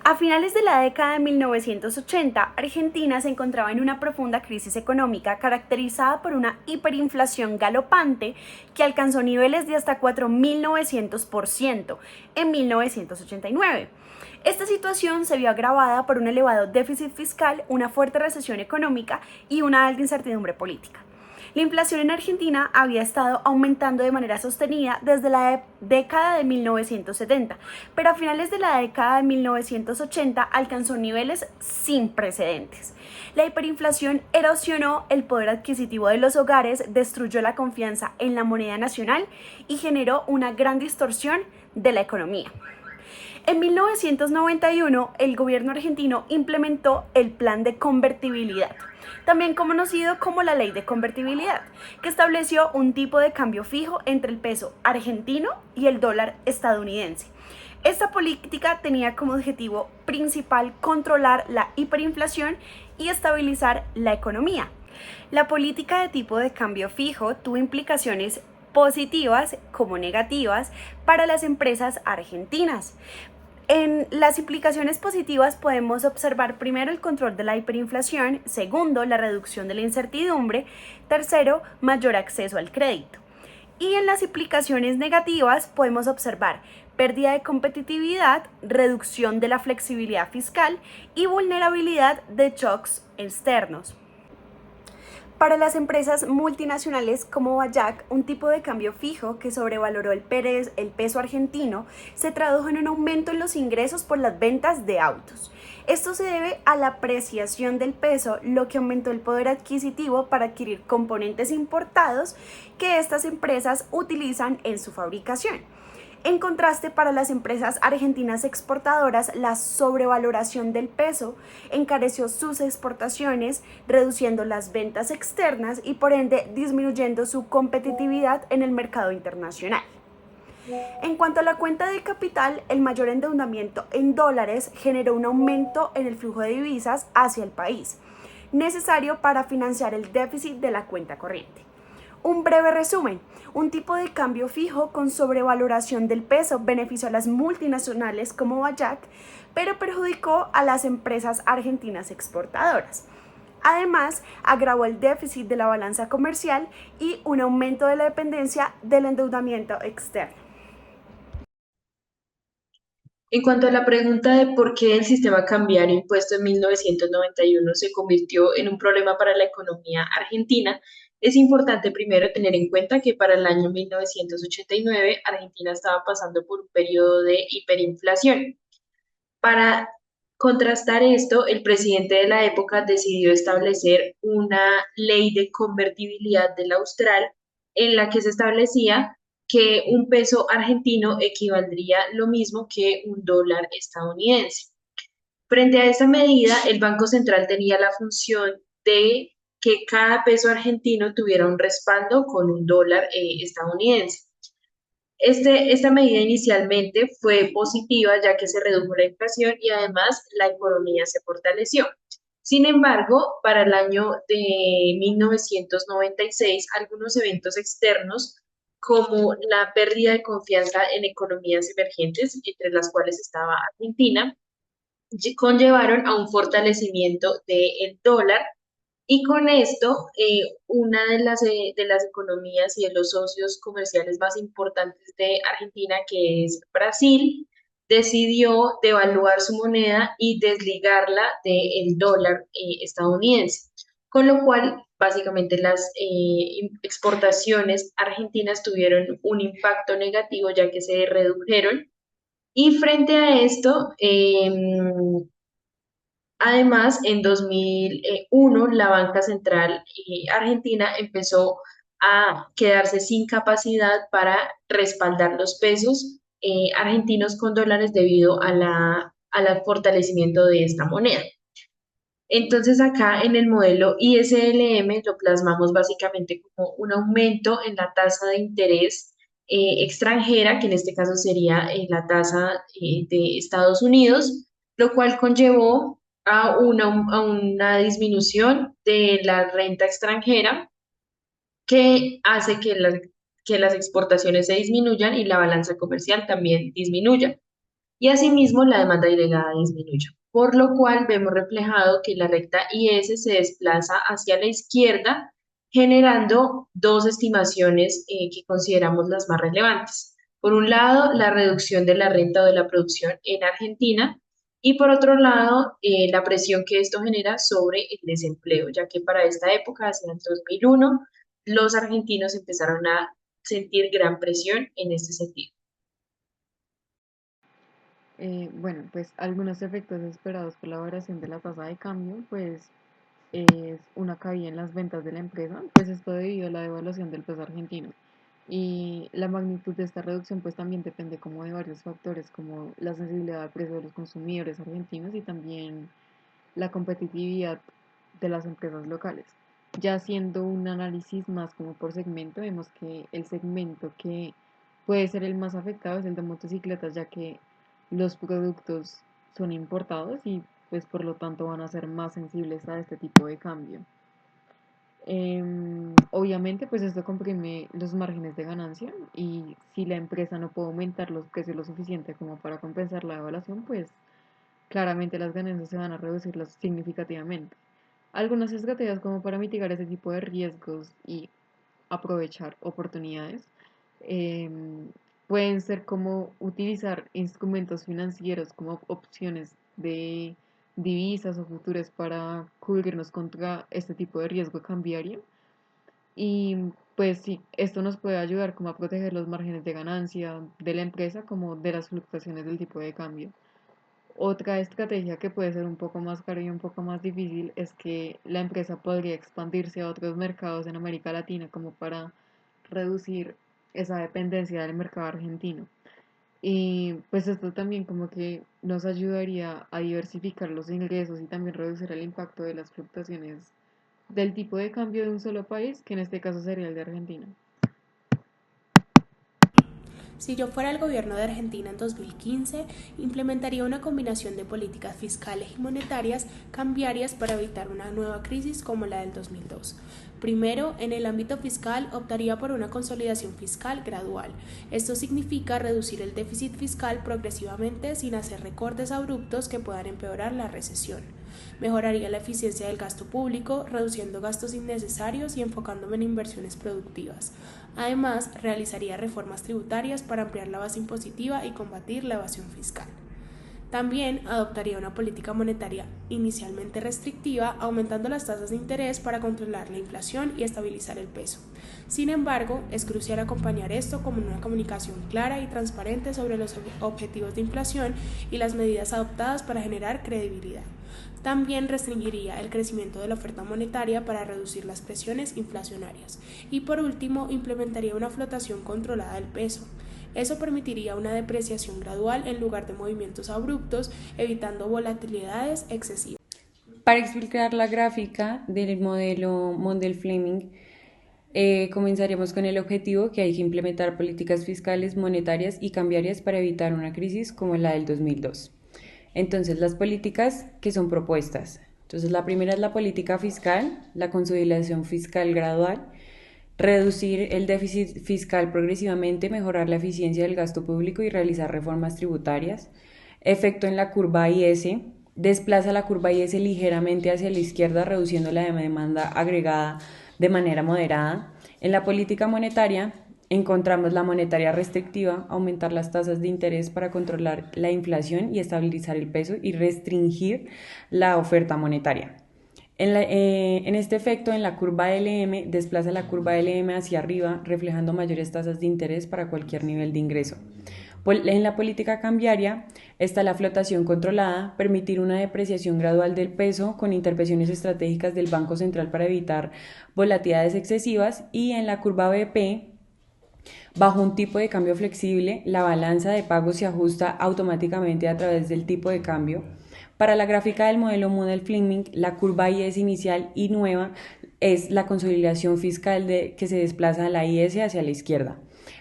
A finales de la década de 1980, Argentina se encontraba en una profunda crisis económica caracterizada por una hiperinflación galopante que alcanzó niveles de hasta 4.900% en 1989. Esta situación se vio agravada por un elevado déficit fiscal, una fuerte recesión económica y una alta incertidumbre política. La inflación en Argentina había estado aumentando de manera sostenida desde la década de 1970, pero a finales de la década de 1980 alcanzó niveles sin precedentes. La hiperinflación erosionó el poder adquisitivo de los hogares, destruyó la confianza en la moneda nacional y generó una gran distorsión de la economía. En 1991, el gobierno argentino implementó el Plan de Convertibilidad, también conocido como la Ley de Convertibilidad, que estableció un tipo de cambio fijo entre el peso argentino y el dólar estadounidense. Esta política tenía como objetivo principal controlar la hiperinflación y estabilizar la economía. La política de tipo de cambio fijo tuvo implicaciones positivas como negativas para las empresas argentinas. En las implicaciones positivas podemos observar primero el control de la hiperinflación, segundo la reducción de la incertidumbre, tercero mayor acceso al crédito. Y en las implicaciones negativas podemos observar pérdida de competitividad, reducción de la flexibilidad fiscal y vulnerabilidad de shocks externos. Para las empresas multinacionales como Bayak, un tipo de cambio fijo que sobrevaloró el peso argentino se tradujo en un aumento en los ingresos por las ventas de autos. Esto se debe a la apreciación del peso, lo que aumentó el poder adquisitivo para adquirir componentes importados que estas empresas utilizan en su fabricación. En contraste, para las empresas argentinas exportadoras, la sobrevaloración del peso encareció sus exportaciones, reduciendo las ventas externas y por ende disminuyendo su competitividad en el mercado internacional. En cuanto a la cuenta de capital, el mayor endeudamiento en dólares generó un aumento en el flujo de divisas hacia el país, necesario para financiar el déficit de la cuenta corriente. Un breve resumen: un tipo de cambio fijo con sobrevaloración del peso benefició a las multinacionales como Bayak, pero perjudicó a las empresas argentinas exportadoras. Además, agravó el déficit de la balanza comercial y un aumento de la dependencia del endeudamiento externo. En cuanto a la pregunta de por qué el sistema cambiario impuesto en 1991 se convirtió en un problema para la economía argentina, es importante primero tener en cuenta que para el año 1989 Argentina estaba pasando por un periodo de hiperinflación. Para contrastar esto, el presidente de la época decidió establecer una ley de convertibilidad del austral en la que se establecía que un peso argentino equivaldría lo mismo que un dólar estadounidense. Frente a esa medida, el Banco Central tenía la función de que cada peso argentino tuviera un respaldo con un dólar estadounidense. Esta medida inicialmente fue positiva ya que se redujo la inflación y además la economía se fortaleció. Sin embargo, para el año de 1996, algunos eventos externos, como la pérdida de confianza en economías emergentes, entre las cuales estaba Argentina, conllevaron a un fortalecimiento del dólar y con esto, una de las economías y de los socios comerciales más importantes de Argentina, que es Brasil, decidió devaluar su moneda y desligarla del dólar estadounidense, con lo cual básicamente las exportaciones argentinas tuvieron un impacto negativo ya que se redujeron. Y frente a esto, además, en 2001, la banca central argentina empezó a quedarse sin capacidad para respaldar los pesos argentinos con dólares debido a al fortalecimiento de esta moneda. Entonces, acá en el modelo ISLM lo plasmamos básicamente como un aumento en la tasa de interés extranjera, que en este caso sería la tasa de Estados Unidos, lo cual conllevó a una disminución de la renta extranjera que hace que las exportaciones se disminuyan y la balanza comercial también disminuya. y asimismo la demanda agregada disminuye. Por lo cual vemos reflejado que la recta IS se desplaza hacia la izquierda, generando dos estimaciones que consideramos las más relevantes. Por un lado, la reducción de la renta o de la producción en Argentina y por otro lado, la presión que esto genera sobre el desempleo, ya que para esta época, hacia el 2001, los argentinos empezaron a sentir gran presión en este sentido. Bueno, pues algunos efectos esperados por la variación de la tasa de cambio, pues es una caída en las ventas de la empresa, pues esto debido a la devaluación del peso argentino. Y la magnitud de esta reducción pues también depende como de varios factores como la sensibilidad al precio de los consumidores argentinos y también la competitividad de las empresas locales. Ya haciendo un análisis más como por segmento, vemos que el segmento que puede ser el más afectado es el de motocicletas, ya que los productos son importados y pues por lo tanto van a ser más sensibles a este tipo de cambio. Obviamente pues esto comprime los márgenes de ganancia y si la empresa no puede aumentar los precios lo suficiente como para compensar la devaluación, pues claramente las ganancias se van a reducir significativamente. Algunas estrategias como para mitigar ese tipo de riesgos y aprovechar oportunidades eh, pueden ser como utilizar instrumentos financieros como opciones de divisas o futuros para cubrirnos contra este tipo de riesgo cambiario. Y pues sí, esto nos puede ayudar como a proteger los márgenes de ganancia de la empresa como de las fluctuaciones del tipo de cambio. Otra estrategia que puede ser un poco más cara y un poco más difícil es que la empresa podría expandirse a otros mercados en América Latina como para reducir esa dependencia del mercado argentino. Y pues esto también como que nos ayudaría a diversificar los ingresos y también reducir el impacto de las fluctuaciones del tipo de cambio de un solo país, que en este caso sería el de Argentina. Si yo fuera el gobierno de Argentina en 2015, implementaría una combinación de políticas fiscales y monetarias cambiarias para evitar una nueva crisis como la del 2002. Primero, en el ámbito fiscal, optaría por una consolidación fiscal gradual. Esto significa reducir el déficit fiscal progresivamente sin hacer recortes abruptos que puedan empeorar la recesión. Mejoraría la eficiencia del gasto público, reduciendo gastos innecesarios y enfocándome en inversiones productivas. Además, realizaría reformas tributarias para ampliar la base impositiva y combatir la evasión fiscal. También adoptaría una política monetaria inicialmente restrictiva, aumentando las tasas de interés para controlar la inflación y estabilizar el peso. Sin embargo, es crucial acompañar esto con una comunicación clara y transparente sobre los objetivos de inflación y las medidas adoptadas para generar credibilidad. También restringiría el crecimiento de la oferta monetaria para reducir las presiones inflacionarias. Y por último, implementaría una flotación controlada del peso. Eso permitiría una depreciación gradual en lugar de movimientos abruptos, evitando volatilidades excesivas. Para explicar la gráfica del modelo Mondel-Fleming, comenzaríamos con el objetivo que hay que implementar políticas fiscales, monetarias y cambiarias para evitar una crisis como la del 2002. Entonces, las políticas que son propuestas. Entonces, la primera es la política fiscal, la consolidación fiscal gradual, reducir el déficit fiscal progresivamente, mejorar la eficiencia del gasto público y realizar reformas tributarias. Efecto en la curva IS, desplaza la curva IS ligeramente hacia la izquierda, reduciendo la demanda agregada de manera moderada. En la política monetaria, encontramos la monetaria restrictiva, aumentar las tasas de interés para controlar la inflación y estabilizar el peso y restringir la oferta monetaria. En este efecto, en la curva LM, desplaza la curva LM hacia arriba, reflejando mayores tasas de interés para cualquier nivel de ingreso. En la política cambiaria está la flotación controlada, permitir una depreciación gradual del peso con intervenciones estratégicas del Banco Central para evitar volatilidades excesivas, y en la curva BP, bajo un tipo de cambio flexible, la balanza de pagos se ajusta automáticamente a través del tipo de cambio. Para la gráfica del modelo Mondel-Fleming, la curva IS inicial y nueva es la consolidación fiscal que se desplaza a la IS hacia la izquierda.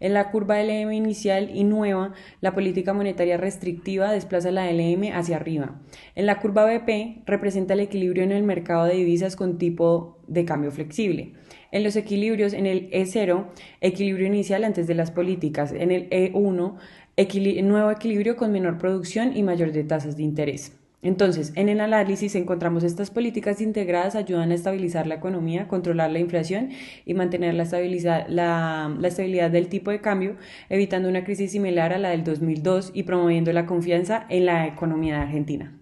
En la curva LM inicial y nueva, la política monetaria restrictiva desplaza la LM hacia arriba. En la curva BP representa el equilibrio en el mercado de divisas con tipo de cambio flexible. En los equilibrios, en el E0, equilibrio inicial antes de las políticas. En el E1, nuevo equilibrio con menor producción y mayor de tasas de interés. Entonces, en el análisis encontramos estas políticas integradas ayudan a estabilizar la economía, controlar la inflación y mantener la estabilidad del tipo de cambio, evitando una crisis similar a la del 2002 y promoviendo la confianza en la economía de Argentina.